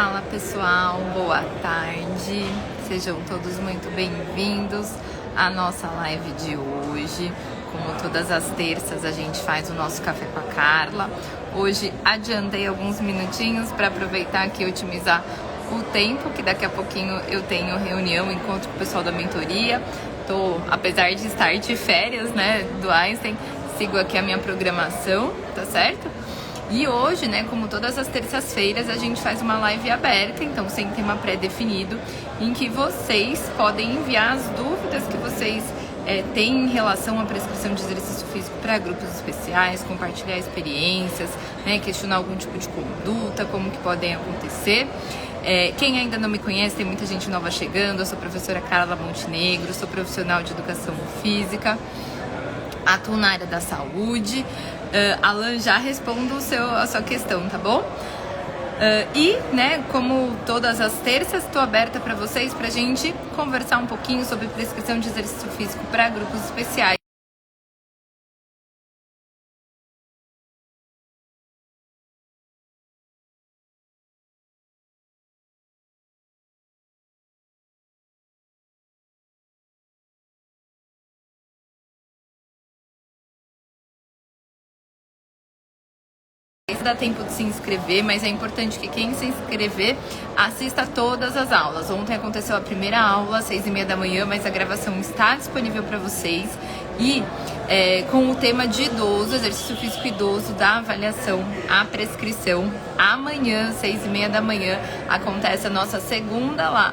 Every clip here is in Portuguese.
Fala pessoal, boa tarde, sejam todos muito bem-vindos à nossa live de hoje. Como todas as terças a gente faz o nosso Café com a Carla. Hoje adiantei alguns minutinhos para aproveitar aqui e otimizar o tempo, que daqui a pouquinho eu tenho reunião, encontro com o pessoal da mentoria. Apesar de estar de férias, né, do Einstein, sigo aqui a minha programação, tá certo? E hoje, né, como todas as terças-feiras, a gente faz uma live aberta, então sem tema pré-definido, em que vocês podem enviar as dúvidas que vocês têm em relação à prescrição de exercício físico para grupos especiais, compartilhar experiências, né, questionar algum tipo de conduta, como que podem acontecer. Quem ainda não me conhece, tem muita gente nova chegando. Eu sou a professora Carla Montenegro, sou profissional de educação física, atuo na área da saúde. Alan, já respondo a sua questão, tá bom? Né, como todas as terças, estou aberta para vocês, pra gente conversar um pouquinho sobre prescrição de exercício físico para grupos especiais. Dá tempo de se inscrever, mas é importante que quem se inscrever assista todas as aulas. Ontem aconteceu a primeira aula, às 6h30 da manhã, mas a gravação está disponível para vocês. E com o tema de idoso, exercício físico idoso, da avaliação à prescrição, amanhã, 6h30 da manhã, acontece a nossa segunda aula.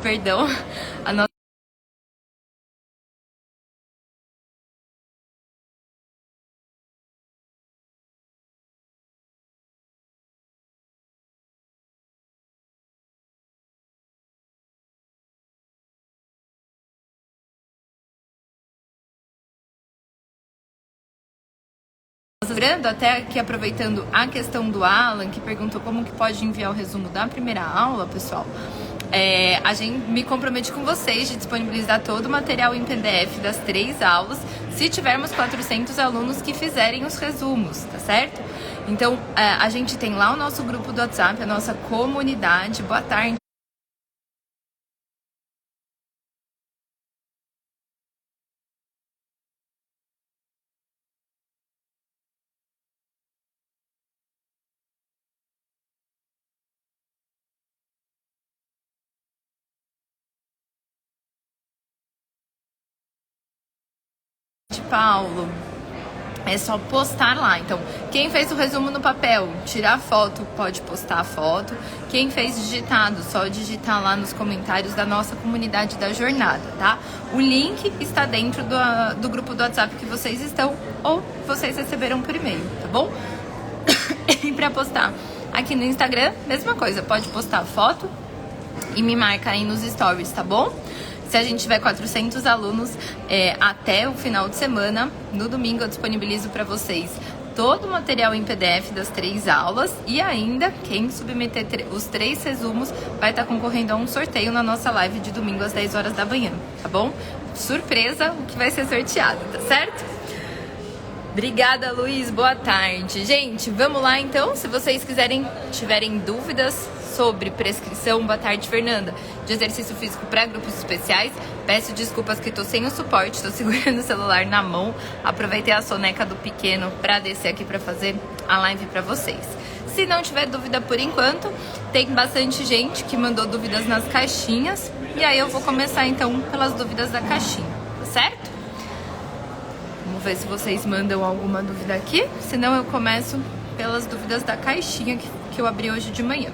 Perdão, a nossa até aqui aproveitando a questão do Alan, que perguntou como que pode enviar o resumo da primeira aula, pessoal. A gente me compromete com vocês de disponibilizar todo o material em PDF das 3 aulas, se tivermos 400 alunos que fizerem os resumos, tá certo? Então, a gente tem lá o nosso grupo do WhatsApp, a nossa comunidade. Boa tarde. Paulo, é só postar lá. Então, quem fez o resumo no papel, tirar foto, pode postar a foto. Quem fez digitado, só digitar lá nos comentários da nossa comunidade da jornada, tá? O link está dentro do grupo do WhatsApp que vocês estão, ou vocês receberam por e-mail, tá bom? E para postar aqui no Instagram, mesma coisa, pode postar a foto e me marca aí nos stories, tá bom? Se a gente tiver 400 alunos até o final de semana, no domingo eu disponibilizo para vocês todo o material em PDF das 3 aulas. E ainda, quem submeter os 3 resumos vai estar concorrendo a um sorteio na nossa live de domingo às 10 horas da manhã, tá bom? Surpresa o que vai ser sorteado, tá certo? Obrigada, Luiz. Boa tarde. Gente, vamos lá então. Se vocês tiverem dúvidas sobre prescrição, boa tarde, Fernanda, de exercício físico para grupos especiais, peço desculpas que tô sem o suporte, tô segurando o celular na mão, aproveitei a soneca do pequeno para descer aqui para fazer a live para vocês. Se não tiver dúvida por enquanto, tem bastante gente que mandou dúvidas nas caixinhas, e aí eu vou começar então pelas dúvidas da caixinha, tá certo? Vamos ver se vocês mandam alguma dúvida aqui, senão eu começo pelas dúvidas da caixinha que eu abri hoje de manhã.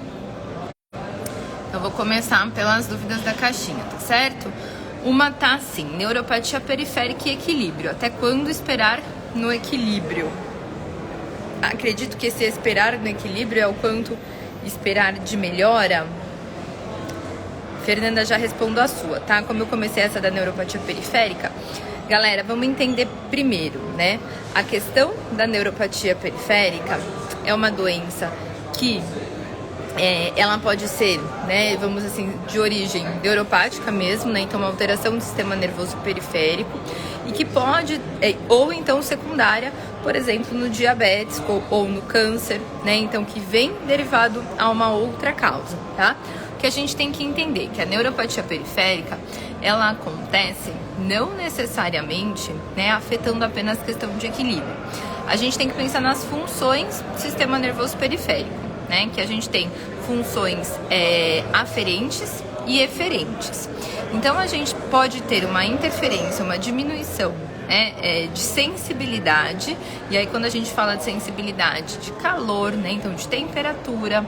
Eu vou começar pelas dúvidas da caixinha, tá certo? Uma tá assim: neuropatia periférica e equilíbrio. Até quando esperar no equilíbrio? Acredito que esse esperar no equilíbrio é o quanto esperar de melhora. Fernanda, já respondo a sua, tá? Como eu comecei essa da neuropatia periférica, galera, vamos entender primeiro, né? A questão da neuropatia periférica é uma doença que ela pode ser, né, vamos assim, de origem neuropática mesmo, né? Então uma alteração do sistema nervoso periférico e que pode, ou então secundária, por exemplo, no diabetes ou no câncer, né? Então que vem derivado a uma outra causa, tá? Que a gente tem que entender que a neuropatia periférica, ela acontece não necessariamente, né, afetando apenas a questão de equilíbrio. A gente tem que pensar nas funções do sistema nervoso periférico, né, que a gente tem funções aferentes e eferentes. Então a gente pode ter uma interferência, uma diminuição, né, de sensibilidade, e aí quando a gente fala de sensibilidade de calor, né, então de temperatura,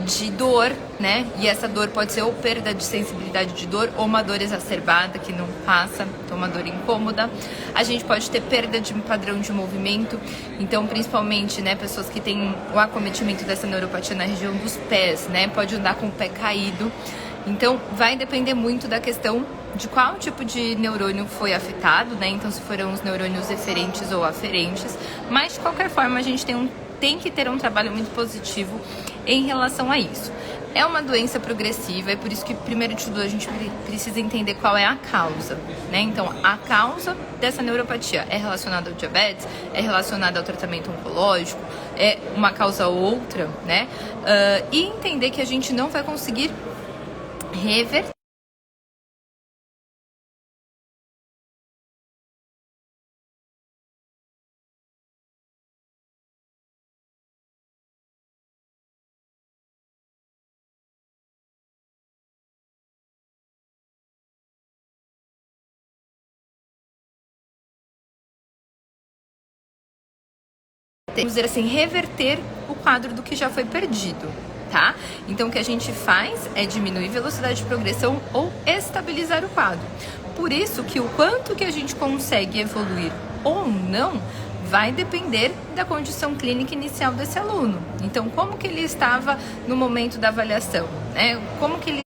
de dor, né, e essa dor pode ser ou perda de sensibilidade de dor ou uma dor exacerbada que não passa, então uma dor incômoda. A gente pode ter perda de padrão de movimento, então principalmente, né, pessoas que têm o acometimento dessa neuropatia na região dos pés, né, pode andar com o pé caído. Então, vai depender muito da questão de qual tipo de neurônio foi afetado, né? Então, se foram os neurônios eferentes ou aferentes. Mas, de qualquer forma, a gente tem que ter um trabalho muito positivo em relação a isso. É uma doença progressiva, é por isso que, primeiro de tudo, a gente precisa entender qual é a causa, né? Então, a causa dessa neuropatia é relacionada ao diabetes, é relacionada ao tratamento oncológico, é uma causa ou outra, né? E entender que a gente não vai conseguir reverter vamos dizer assim, reverter o quadro do que já foi perdido, tá? Então, o que a gente faz é diminuir a velocidade de progressão ou estabilizar o quadro. Por isso que o quanto que a gente consegue evoluir ou não vai depender da condição clínica inicial desse aluno. Então, como que ele estava no momento da avaliação, né? Como que ele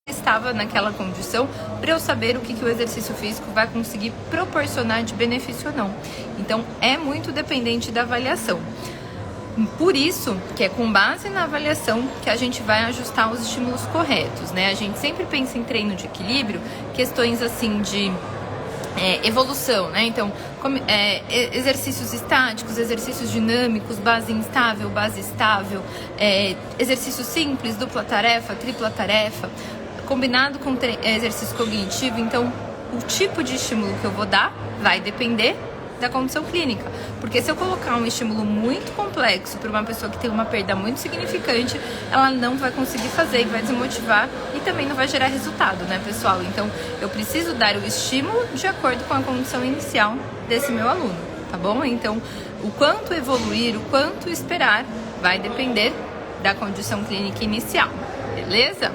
estava naquela condição para eu saber o que o exercício físico vai conseguir proporcionar de benefício ou não. Então, é muito dependente da avaliação. Por isso, que é com base na avaliação que a gente vai ajustar os estímulos corretos, né? A gente sempre pensa em treino de equilíbrio, questões assim de evolução, né? Então, exercícios estáticos, exercícios dinâmicos, base instável, base estável, exercício simples, dupla tarefa, tripla tarefa, combinado com exercício cognitivo. Então, o tipo de estímulo que eu vou dar vai depender da condição clínica, porque se eu colocar um estímulo muito complexo para uma pessoa que tem uma perda muito significante, ela não vai conseguir fazer e vai desmotivar e também não vai gerar resultado, né, pessoal? Então, eu preciso dar o estímulo de acordo com a condição inicial desse meu aluno, tá bom? Então, o quanto evoluir, o quanto esperar, vai depender da condição clínica inicial, beleza?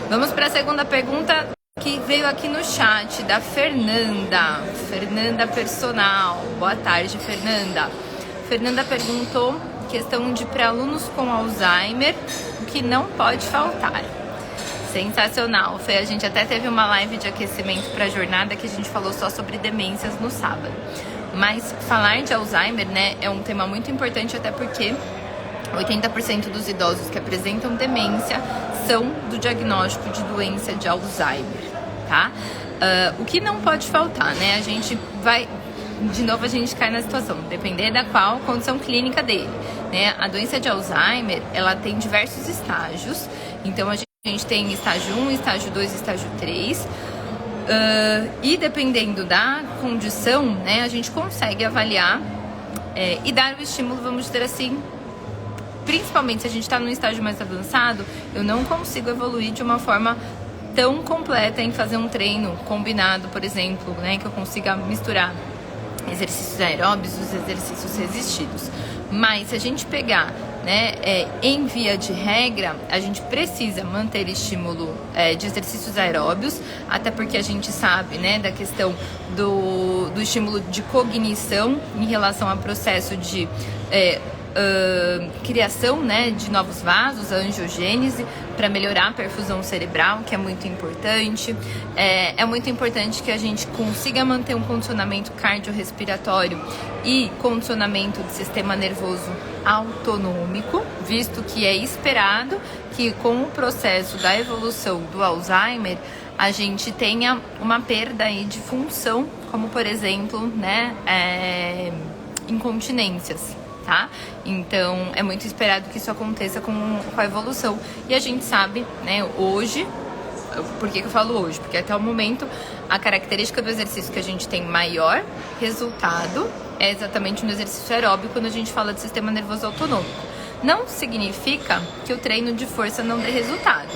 Vamos para a segunda pergunta que veio aqui no chat da Fernanda Personal. Boa tarde, Fernanda. Fernanda perguntou questão de para alunos com Alzheimer, o que não pode faltar. Sensacional. A gente até teve uma live de aquecimento para a jornada que a gente falou só sobre demências no sábado. Mas falar de Alzheimer, né, é um tema muito importante, até porque 80% dos idosos que apresentam demência são do diagnóstico de doença de Alzheimer, tá? O que não pode faltar, né? A gente vai, de novo, a gente cai na situação, depender da qual condição clínica dele, né? A doença de Alzheimer, ela tem diversos estágios, então a gente tem estágio 1, estágio 2, estágio 3, e dependendo da condição, né, a gente consegue avaliar e dar o estímulo, vamos dizer assim. Principalmente se a gente está num estágio mais avançado, eu não consigo evoluir de uma forma tão completa em fazer um treino combinado, por exemplo, né, que eu consiga misturar exercícios aeróbicos e exercícios resistidos. Mas se a gente pegar né, em via de regra, a gente precisa manter estímulo de exercícios aeróbios, até porque a gente sabe, né, da questão do estímulo de cognição em relação ao processo de criação, né, de novos vasos, a angiogênese, para melhorar a perfusão cerebral, que é muito importante. É muito importante que a gente consiga manter um condicionamento cardiorrespiratório e condicionamento do sistema nervoso autonômico, visto que é esperado que com o processo da evolução do Alzheimer a gente tenha uma perda aí de função, como por exemplo, né, incontinências. Tá? Então é muito esperado que isso aconteça com a evolução. E a gente sabe, né, hoje, por que eu falo hoje? Porque até o momento a característica do exercício que a gente tem maior resultado é exatamente no exercício aeróbico, quando a gente fala de sistema nervoso autonômico. Não significa que o treino de força não dê resultado.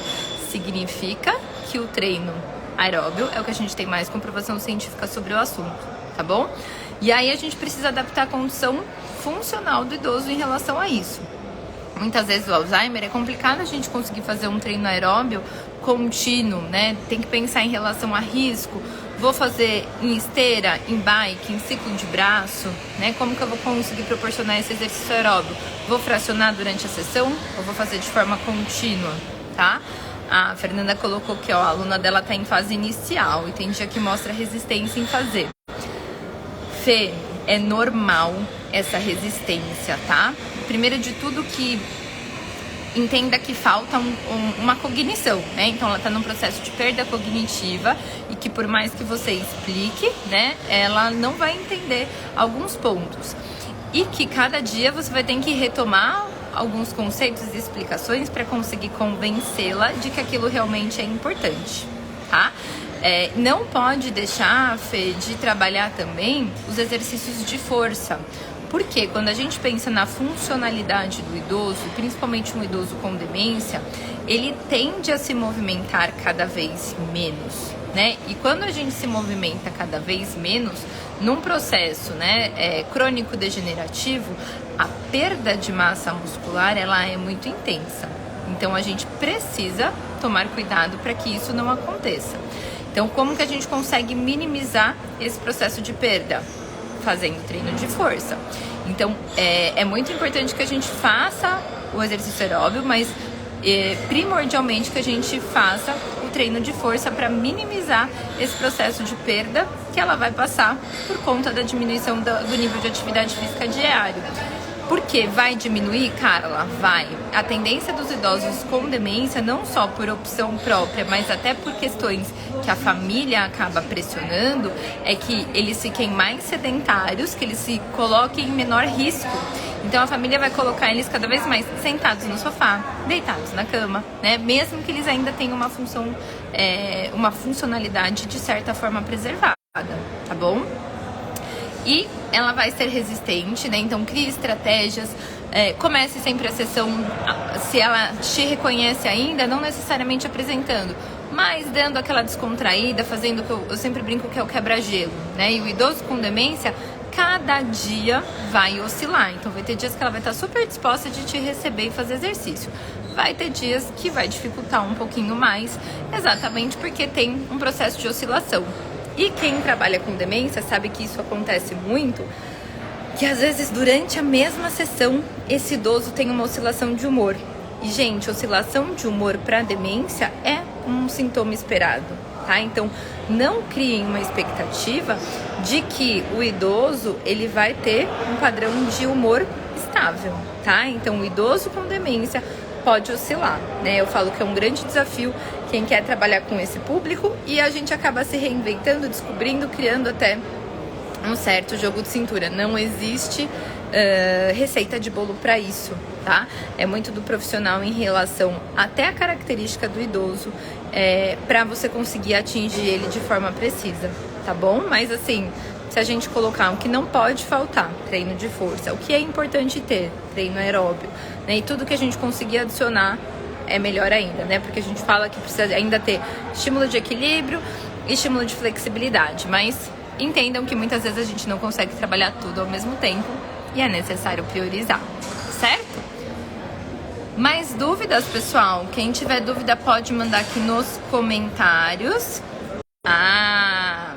Significa que o treino aeróbio é o que a gente tem mais comprovação científica sobre o assunto, tá bom? E aí a gente precisa adaptar a condição funcional do idoso em relação a isso. Muitas vezes o Alzheimer é complicado a gente conseguir fazer um treino aeróbio contínuo, né? Tem que pensar em relação a risco. Vou fazer em esteira, em bike, em ciclo de braço, né? Como que eu vou conseguir proporcionar esse exercício aeróbio? Vou fracionar durante a sessão ou vou fazer de forma contínua, tá? A Fernanda colocou que ó, a aluna dela tá em fase inicial e tem dia que mostra resistência em fazer. Fê, é normal essa resistência, tá? Primeiro de tudo que entenda que falta uma cognição, né? Então ela tá num processo de perda cognitiva e que por mais que você explique, né, ela não vai entender alguns pontos. E que cada dia você vai ter que retomar alguns conceitos e explicações para conseguir convencê-la de que aquilo realmente é importante, tá? Não pode deixar, Fê, de trabalhar também os exercícios de força. Porque quando a gente pensa na funcionalidade do idoso, principalmente um idoso com demência, ele tende a se movimentar cada vez menos, né? E quando a gente se movimenta cada vez menos, num processo, né, crônico-degenerativo, a perda de massa muscular ela é muito intensa. Então a gente precisa tomar cuidado para que isso não aconteça. Então como que a gente consegue minimizar esse processo de perda? Fazendo treino de força. Então, é muito importante que a gente faça o exercício aeróbio, mas primordialmente que a gente faça o treino de força para minimizar esse processo de perda que ela vai passar por conta da diminuição do nível de atividade física diário. Por que vai diminuir, Carla? Vai. A tendência dos idosos com demência, não só por opção própria, mas até por questões que a família acaba pressionando, é que eles fiquem mais sedentários, que eles se coloquem em menor risco. Então a família vai colocar eles cada vez mais sentados no sofá, deitados na cama, né? Mesmo que eles ainda tenham uma função, uma funcionalidade de certa forma preservada, tá bom? E ela vai ser resistente, né? Então crie estratégias, comece sempre a sessão, se ela te reconhece ainda, não necessariamente apresentando, mas dando aquela descontraída, fazendo o que eu sempre brinco que é o quebra-gelo, né? E o idoso com demência, cada dia vai oscilar. Então vai ter dias que ela vai estar super disposta de te receber e fazer exercício. Vai ter dias que vai dificultar um pouquinho mais, exatamente porque tem um processo de oscilação. E quem trabalha com demência sabe que isso acontece muito, que às vezes durante a mesma sessão esse idoso tem uma oscilação de humor. E, gente, oscilação de humor para demência é um sintoma esperado, tá? Então, não criem uma expectativa de que o idoso ele vai ter um padrão de humor estável, tá? Então, o idoso com demência pode oscilar, né? Eu falo que é um grande desafio quem quer trabalhar com esse público e a gente acaba se reinventando, descobrindo, criando até um certo jogo de cintura. Não existe receita de bolo para isso, tá? É muito do profissional em relação até a característica do idoso para você conseguir atingir ele de forma precisa, tá bom? Mas assim, se a gente colocar o que não pode faltar, treino de força, o que é importante ter, treino aeróbio, né? E tudo que a gente conseguir adicionar é melhor ainda, né? Porque a gente fala que precisa ainda ter estímulo de equilíbrio e estímulo de flexibilidade, mas entendam que muitas vezes a gente não consegue trabalhar tudo ao mesmo tempo e é necessário priorizar, certo? Mais dúvidas, pessoal? Quem tiver dúvida pode mandar aqui nos comentários. Ah,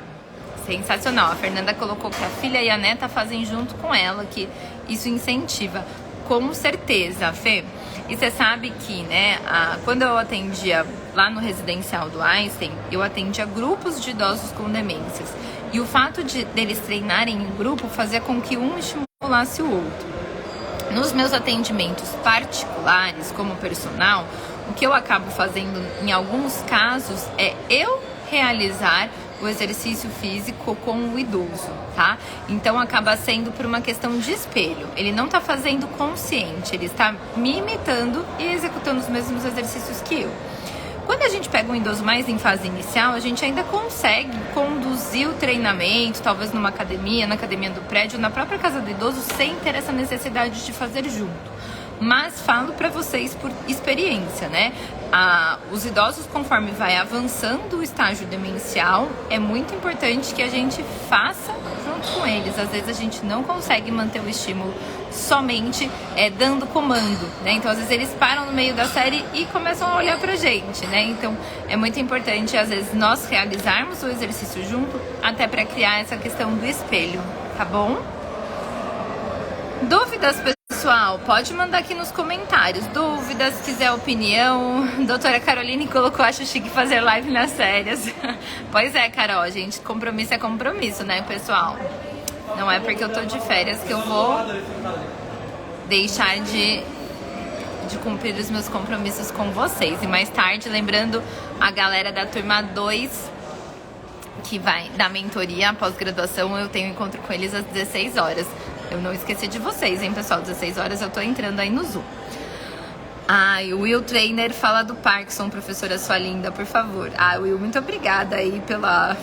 sensacional. A Fernanda colocou que a filha e a neta fazem junto com ela, que isso incentiva. Com certeza, Fê. E você sabe que, né, quando eu atendia lá no residencial do Einstein, eu atendia grupos de idosos com demências. E o fato deles treinarem em grupo fazia com que um estimulasse o outro. Nos meus atendimentos particulares, como personal, o que eu acabo fazendo em alguns casos é eu realizar o exercício físico com o idoso, tá? Então acaba sendo por uma questão de espelho. Ele não tá fazendo consciente, ele está me imitando e executando os mesmos exercícios que eu. Quando a gente pega um idoso mais em fase inicial, a gente ainda consegue conduzir o treinamento, talvez numa academia, na academia do prédio, na própria casa do idoso, sem ter essa necessidade de fazer junto. Mas falo para vocês por experiência, né? Os idosos, conforme vai avançando o estágio demencial, é muito importante que a gente faça junto com eles. Às vezes a gente não consegue manter o estímulo somente dando comando, né? Então às vezes eles param no meio da série e começam a olhar pra gente, né? Então é muito importante às vezes nós realizarmos o exercício junto, até para criar essa questão do espelho, tá bom? Dúvidas, pessoal? Pode mandar aqui nos comentários. Dúvidas, quiser opinião. Doutora Caroline colocou, acho chique fazer live nas férias. Pois é, Carol, gente, compromisso é compromisso, né, pessoal? Não é porque eu tô de férias que eu vou deixar de cumprir os meus compromissos com vocês. E mais tarde, lembrando a galera da turma 2, que vai da mentoria, a pós-graduação, eu tenho encontro com eles às 16 horas. Eu não esqueci de vocês, hein, pessoal? 16 horas eu tô entrando aí no Zoom. O Will Trainer fala do Parkinson, professora sua linda, por favor. Will, muito obrigada aí pela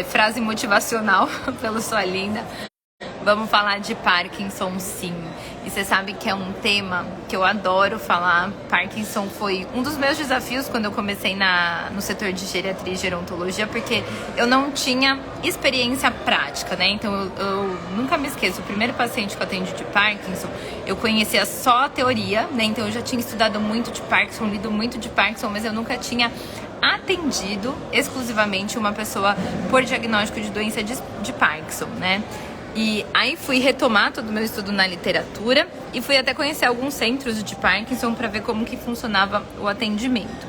frase motivacional, pelo sua linda. Vamos falar de Parkinson, sim. E você sabe que é um tema que eu adoro falar. Parkinson foi um dos meus desafios quando eu comecei no setor de geriatria e gerontologia, porque eu não tinha experiência prática, né? Então eu nunca me esqueço, o primeiro paciente que eu atendi de Parkinson, eu conhecia só a teoria, né? Então eu já tinha estudado muito de Parkinson, lido muito de Parkinson, mas eu nunca tinha atendido exclusivamente uma pessoa por diagnóstico de doença de Parkinson, né? E aí fui retomar todo o meu estudo na literatura e fui até conhecer alguns centros de Parkinson para ver como que funcionava o atendimento.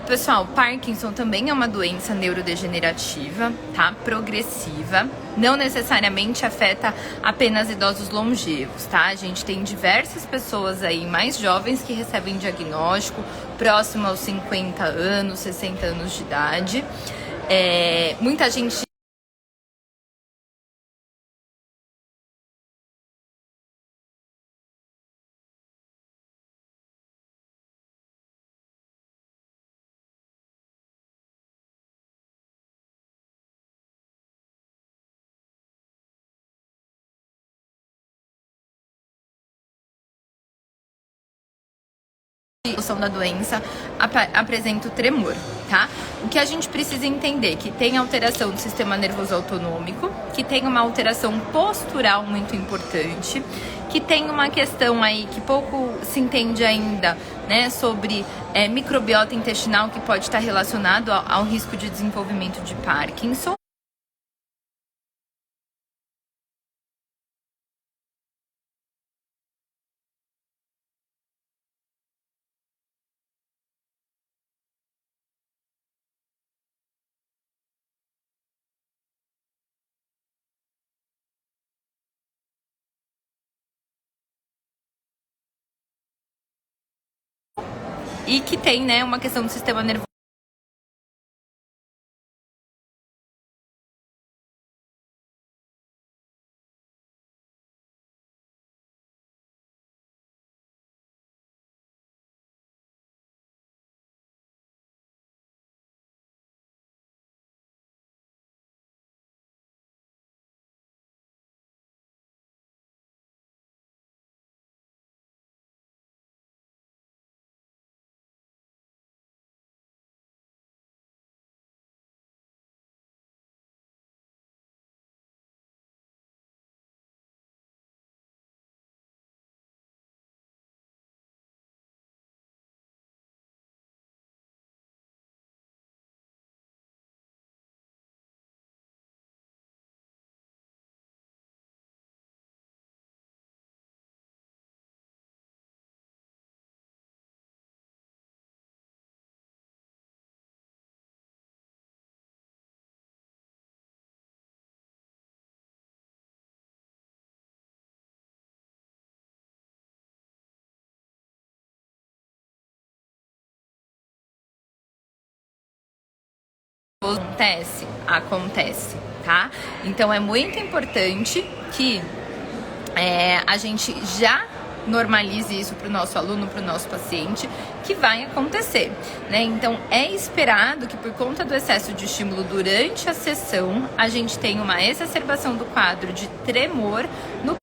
Pessoal, Parkinson também é uma doença neurodegenerativa, tá? Progressiva. Não necessariamente afeta apenas idosos longevos, tá? A gente tem diversas pessoas aí mais jovens que recebem diagnóstico próximo aos 50 anos, 60 anos de idade. Muita gente da doença apresenta o tremor, tá? O que a gente precisa entender é que tem alteração do sistema nervoso autonômico, que tem uma alteração postural muito importante, que tem uma questão aí que pouco se entende ainda, né, sobre microbiota intestinal que pode estar relacionado ao risco de desenvolvimento de Parkinson. E que tem, né, uma questão do sistema nervoso Acontece, tá? Então é muito importante que a gente já normalize isso para o nosso aluno, para o nosso paciente, que vai acontecer, né? Então é esperado que, por conta do excesso de estímulo durante a sessão, a gente tenha uma exacerbação do quadro de tremor no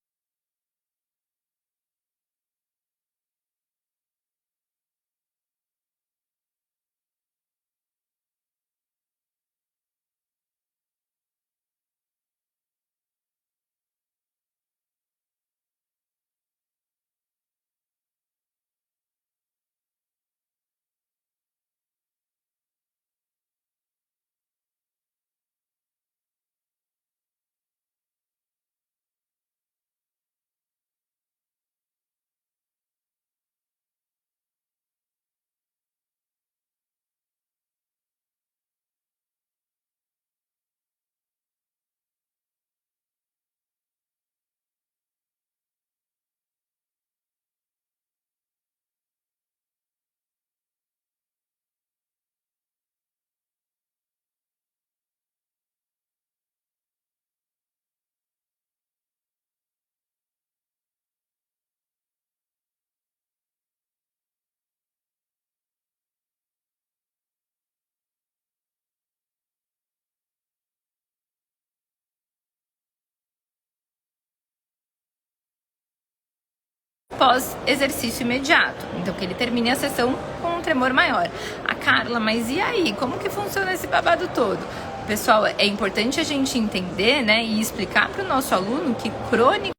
pós-exercício imediato. Então, que ele termine a sessão com um tremor maior. A Carla, mas e aí? Como que funciona esse babado todo? Pessoal, é importante a gente entender, né, e explicar para o nosso aluno que crônico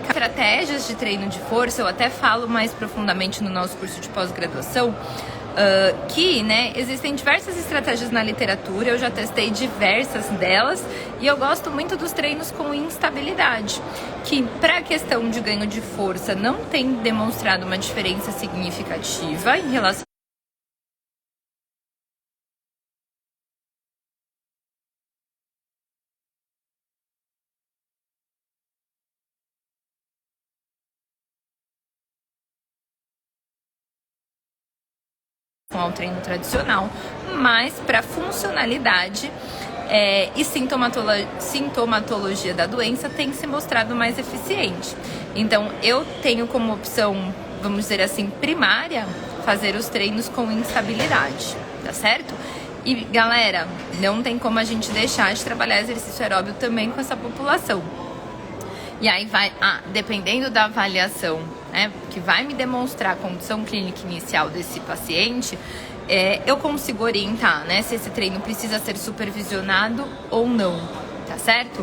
estratégias de treino de força, eu até falo mais profundamente no nosso curso de pós-graduação, que, né, existem diversas estratégias na literatura, eu já testei diversas delas e eu gosto muito dos treinos com instabilidade, que para a questão de ganho de força não tem demonstrado uma diferença significativa em relação ao treino tradicional, mas para funcionalidade e sintomatologia da doença tem se mostrado mais eficiente. Então eu tenho como opção, vamos dizer assim, primária, fazer os treinos com instabilidade, tá certo? E galera, não tem como a gente deixar de trabalhar exercício aeróbio também com essa população. E aí vai, dependendo da avaliação, né, que vai me demonstrar a condição clínica inicial desse paciente, eu consigo orientar, né, se esse treino precisa ser supervisionado ou não, tá certo?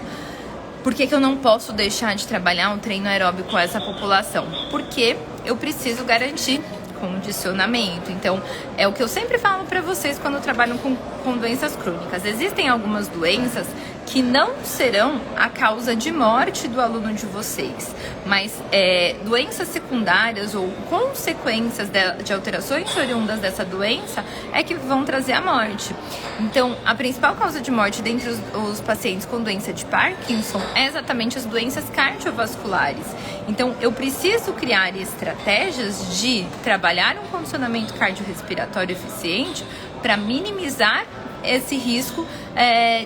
Por que eu não posso deixar de trabalhar um treino aeróbio com essa população? Porque eu preciso garantir condicionamento. Então, é o que eu sempre falo para vocês quando trabalham com doenças crônicas. Existem algumas doenças que não serão a causa de morte do aluno de vocês, mas doenças secundárias ou consequências de alterações oriundas dessa doença é que vão trazer a morte. Então, a principal causa de morte dentre os pacientes com doença de Parkinson é exatamente as doenças cardiovasculares. Então, eu preciso criar estratégias de trabalhar um condicionamento cardiorrespiratório eficiente para minimizar esse risco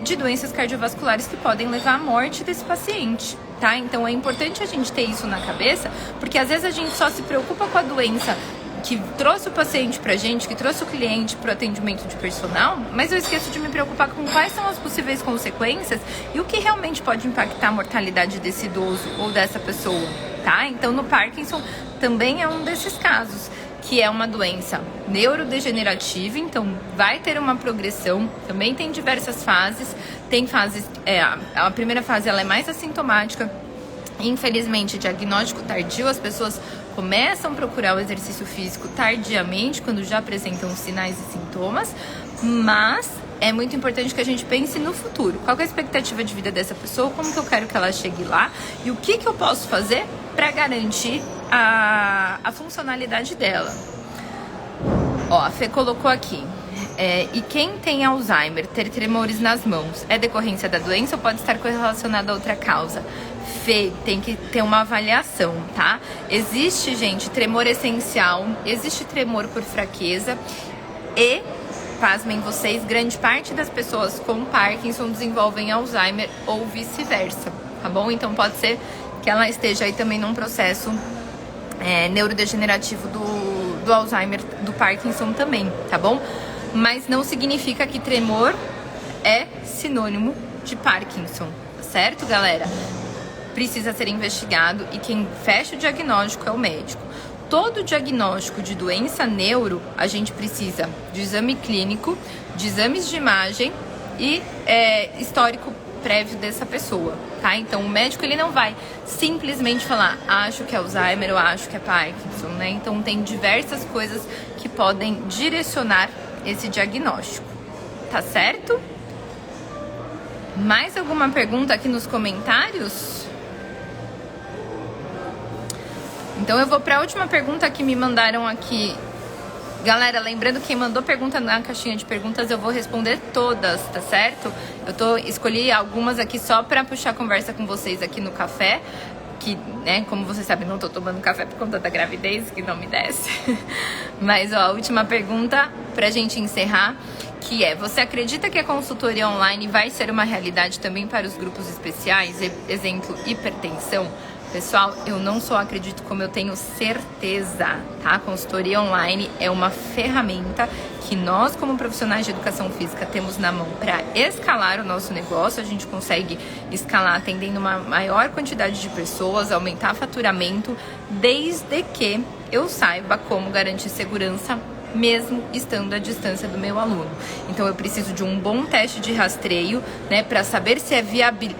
de doenças cardiovasculares que podem levar à morte desse paciente, tá? Então é importante a gente ter isso na cabeça, porque às vezes a gente só se preocupa com a doença que trouxe o paciente pra gente, que trouxe o cliente pro atendimento de personal, mas eu esqueço de me preocupar com quais são as possíveis consequências e o que realmente pode impactar a mortalidade desse idoso ou dessa pessoa, tá? Então no Parkinson também é um desses casos, que é uma doença neurodegenerativa, então vai ter uma progressão, também tem diversas fases, tem fases, a primeira fase ela é mais assintomática, infelizmente diagnóstico tardio, as pessoas começam a procurar o exercício físico tardiamente, quando já apresentam sinais e sintomas, mas é muito importante que a gente pense no futuro, qual é a expectativa de vida dessa pessoa, como que eu quero que ela chegue lá e o que eu posso fazer para garantir a funcionalidade dela. Ó, a Fê colocou aqui, E quem tem Alzheimer, ter tremores nas mãos, é decorrência da doença ou pode estar correlacionado a outra causa? Fê, tem que ter uma avaliação, tá? Existe, gente, tremor essencial, existe tremor por fraqueza e, pasmem vocês, grande parte das pessoas com Parkinson desenvolvem Alzheimer ou vice-versa, tá bom? Então pode ser que ela esteja aí também num processo neurodegenerativo do Alzheimer, do Parkinson também, tá bom? Mas não significa que tremor é sinônimo de Parkinson, tá certo, galera? Precisa ser investigado e quem fecha o diagnóstico é o médico. Todo diagnóstico de doença neuro, a gente precisa de exame clínico, de exames de imagem e histórico prévio dessa pessoa, tá? Então o médico ele não vai simplesmente falar acho que é Alzheimer ou acho que é Parkinson, né? Então tem diversas coisas que podem direcionar esse diagnóstico, tá certo? Mais alguma pergunta aqui nos comentários? Então eu vou para a última pergunta que me mandaram aqui. Galera, lembrando, quem mandou pergunta na caixinha de perguntas, eu vou responder todas, tá certo? Escolhi algumas aqui só para puxar conversa com vocês aqui no café, que, né, como vocês sabem, não tô tomando café por conta da gravidez, que não me desce. Mas, ó, a última pergunta pra gente encerrar, que é: você acredita que a consultoria online vai ser uma realidade também para os grupos especiais? Exemplo, hipertensão? Pessoal, eu não só acredito, como eu tenho certeza, tá? A consultoria online é uma ferramenta que nós, como profissionais de educação física, temos na mão para escalar o nosso negócio. A gente consegue escalar atendendo uma maior quantidade de pessoas, aumentar faturamento, desde que eu saiba como garantir segurança, mesmo estando à distância do meu aluno. Então eu preciso de um bom teste de rastreio, né, para saber se é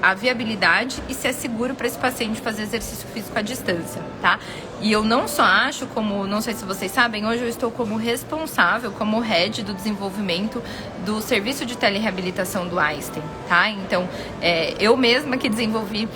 a viabilidade e se é seguro para esse paciente fazer exercício físico à distância, tá? E eu não só acho, como, não sei se vocês sabem, hoje eu estou como responsável, como head do desenvolvimento do serviço de telereabilitação do Einstein, tá? Então, eu mesma que desenvolvi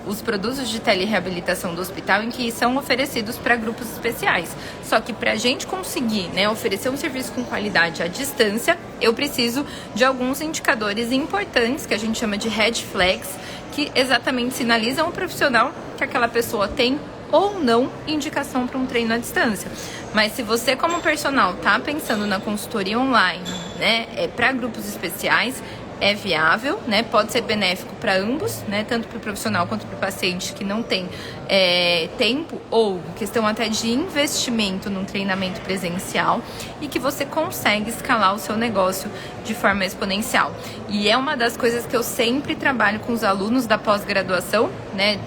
os produtos de telereabilitação do hospital em que são oferecidos para grupos especiais. Só que para a gente conseguir, né, oferecer um serviço com qualidade à distância, eu preciso de alguns indicadores importantes que a gente chama de red flags, que exatamente sinalizam ao profissional que aquela pessoa tem ou não indicação para um treino à distância. Mas se você, como personal, tá pensando na consultoria online, né, para grupos especiais, é viável, né? Pode ser benéfico para ambos, né? Tanto para o profissional quanto para o paciente que não tem tempo ou questão até de investimento num treinamento presencial e que você consegue escalar o seu negócio de forma exponencial. E é uma das coisas que eu sempre trabalho com os alunos da pós-graduação, né?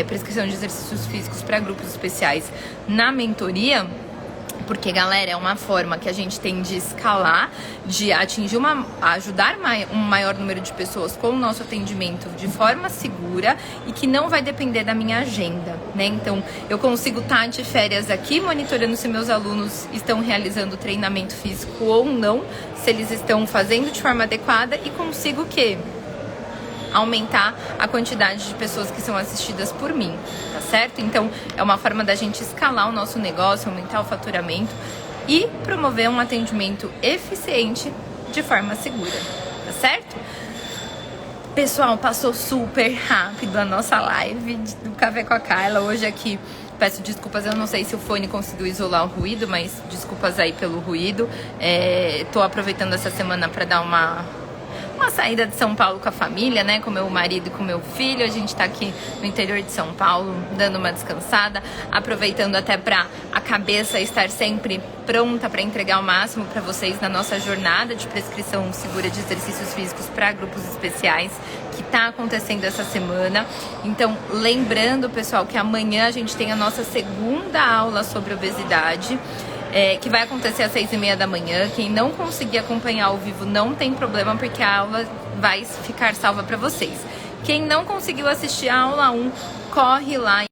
Prescrição de exercícios físicos para grupos especiais na mentoria. Porque, galera, é uma forma que a gente tem de escalar, de atingir ajudar um maior número de pessoas com o nosso atendimento de forma segura e que não vai depender da minha agenda, né? Então, eu consigo estar de férias aqui, monitorando se meus alunos estão realizando treinamento físico ou não, se eles estão fazendo de forma adequada e consigo aumentar a quantidade de pessoas que são assistidas por mim, tá certo? Então, é uma forma da gente escalar o nosso negócio, aumentar o faturamento e promover um atendimento eficiente de forma segura, tá certo? Pessoal, passou super rápido a nossa live do Café com a Carla. Hoje aqui, peço desculpas, eu não sei se o fone conseguiu isolar o ruído, mas desculpas aí pelo ruído. Tô aproveitando essa semana para dar uma saída de São Paulo com a família, né, com meu marido e com meu filho. A gente tá aqui no interior de São Paulo, dando uma descansada, aproveitando até para a cabeça estar sempre pronta para entregar o máximo para vocês na nossa jornada de prescrição segura de exercícios físicos para grupos especiais, que tá acontecendo essa semana. Então, lembrando, pessoal, que amanhã a gente tem a nossa segunda aula sobre obesidade, que vai acontecer às 6h30 da manhã. Quem não conseguir acompanhar ao vivo não tem problema, porque a aula vai ficar salva para vocês. Quem não conseguiu assistir a aula 1, corre lá